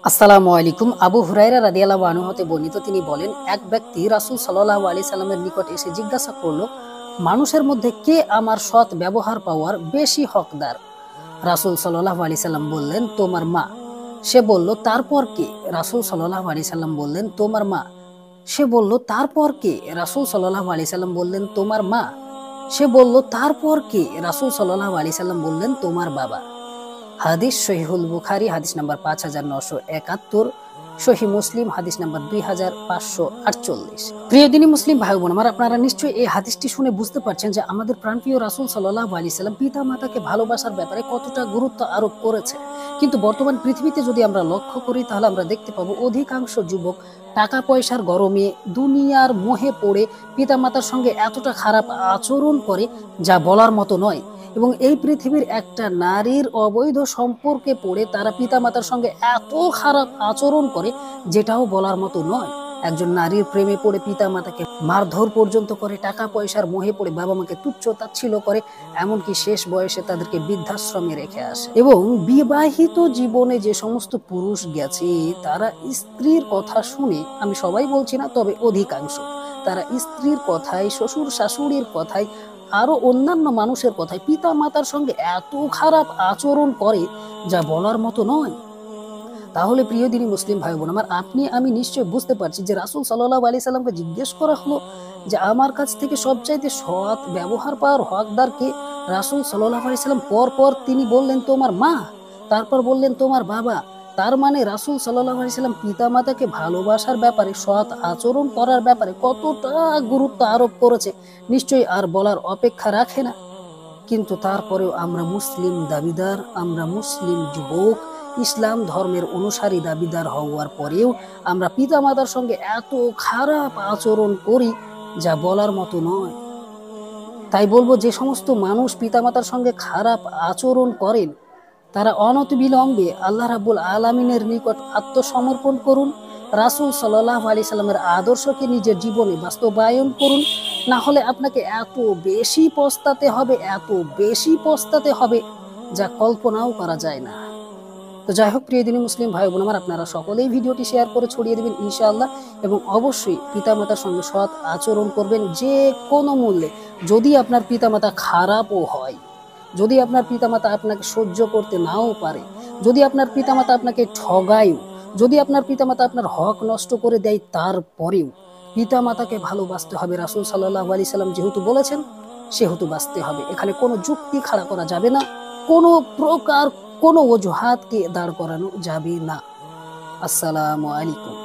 আসসালামু আলাইকুম। আবু হুরায়রা রাদিয়াল্লাহু আনহু হতে বর্ণিত, তিনি বলেন, এক ব্যক্তি রাসূল সাল্লাল্লাহু আলাইহি সাল্লামের নিকট এসে জিজ্ঞাসা করলো, মানুষের মধ্যে কে আমার সৎ ব্যবহার পাওয়ার বেশি হকদার? রাসূল সাল্লাল্লাহু আলাইহি সাল্লাম বললেন, তোমার মা। সে বলল, তারপর কে? রাসূল সাল্লাল্লাহু আলাইহি সাল্লাম বললেন, তোমার মা। সে বলল, তারপর কে? রাসূল সাল্লাল্লাহু আলাইহি সাল্লাম বললেন, তোমার মা। সে বলল, তারপর কে? রাসূল সাল্লাল্লাহু আলাইহি সাল্লাম বললেন, তোমার বাবা। হাদিস সহিহুল বুখারী হাদিস নাম্বার 5971, সহিহ মুসলিম হাদিস নাম্বার 2548। প্রিয় দিনী মুসলিম ভাই বোন আমার, আপনারা নিশ্চয়ই এই হাদিসটি শুনে বুঝতে পারছেন যে আমাদের প্রাণপ্রিয় রাসূল সাল্লাল্লাহু আলাইহি সাল্লাম পিতা মাতাকে ভালোবাসার ব্যাপারে কতটা গুরুত্ব আরোপ করেছে। কিন্তু বর্তমান পৃথিবীতে যদি আমরা লক্ষ্য করি, তাহলে আমরা দেখতে পাবো অধিকাংশ যুবক টাকা পয়সার গরমে দুনিয়ার মোহে পড়ে পিতামাতার সঙ্গে এতটা খারাপ আচরণ করে যা বলার মতো নয়। এবং এই পৃথিবীর একটা নারীর অবৈধ সম্পর্কে পড়ে তারা পিতামাতার সঙ্গে এত খারাপ আচরণ করে যেটাও বলার মতো নয়। একজন নারীর প্রেমে পড়ে পিতামাতাকে মারধর পর্যন্ত করে, টাকা পয়সার মোহে পড়ে বাবা মাকে তুচ্ছ তাচ্ছিল্য করে, এমনকি শেষ বয়সে তাদেরকে বৃদ্ধাশ্রমে রেখে আসে। এবং বিবাহিত জীবনে যে সমস্ত পুরুষ গেছে, তারা স্ত্রীর কথা শুনে, আমি সবাই বলছি না, তবে অধিকাংশ, তারা স্ত্রীর কথায়, শ্বশুর শাশুড়ির কথায়, আরো অন্যান্য মানুষের কথায় পিতা মাতার সঙ্গে এত খারাপ আচরণ করে যা বলার মতো নয়। তাহলে প্রিয় দিনী মুসলিম ভাই বোন আমার, আপনি আমি নিশ্চয় বুঝতে পারছি যে রাসূল সাল্লাল্লাহু আলাইহি সাল্লামকে জিজ্ঞেস করা হলো যে আমার কাছ থেকে সবচাইতে সৎ ব্যবহার পাওয়ার হকদার কে? রাসূল সাল্লাল্লাহু আলাইহি সাল্লাম পর তিনি বললেন, তোমার মা। তারপর বললেন, তোমার বাবা। তার মানে রাসূল সাল্লাল্লাহু আলাইহি সাল্লাম পিতা মাতাকে ভালোবাসার ব্যাপারে, সৎ আচরণ করার ব্যাপারে কতটা গুরুত্ব আরোপ করেছে নিশ্চয়ই আর বলার অপেক্ষা রাখে না। কিন্তু তারপরেও আমরা মুসলিম দাবিদার, আমরা মুসলিম যুবক, ইসলাম ধর্মের অনুসারী দাবিদার হওয়ার পরেও আমরা পিতামাতার সঙ্গে এত খারাপ আচরণ করি যা বলার মতো নয়। তাই বলবো, যে সমস্ত মানুষ পিতামাতার সঙ্গে খারাপ আচরণ করেন তারা অনতিবিলম্বে আল্লাহ রাব্বুল আলামিনের নিকট আত্মসমর্পণ করুন, রাসূল সাল্লাল্লাহু আলাইহি সাল্লামের আদর্শকে নিজের জীবনে বাস্তবায়ন করুন। না হলে আপনাকে এত বেশি পস্তাতে হবে যা কল্পনাও করা যায় না। তো যাই হোক, প্রিয় দিনী মুসলিম ভাই বোন আমার, আপনারা সকলেই ভিডিওটি শেয়ার করে ছড়িয়ে দেবেন ইনশাআল্লাহ। এবং অবশ্যই পিতামাতার সঙ্গে সৎ আচরণ করবেন যে কোনো মূল্যে। যদি আপনার পিতামাতা খারাপও হয়, যদি আপনার পিতামাতা আপনাকে সহ্য করতে নাও পারে, যদি আপনার পিতামাতা আপনাকে ঠগায়ও, যদি আপনার পিতামাতা আপনার হক নষ্ট করে দেয়, তারপরেও পিতামাতাকে ভালোবাসতে হবে। রাসূল সাল্লাল্লাহু আলাইহি সাল্লাম যেহেতু বলেছেন, সেহেতু বাঁচতে হবে। এখানে কোনো যুক্তি খাড়া করা যাবে না, কোনো প্রকার কোনো অজুহাতকে দাঁড় করানো যাবে না। আসসালামু আলাইকুম।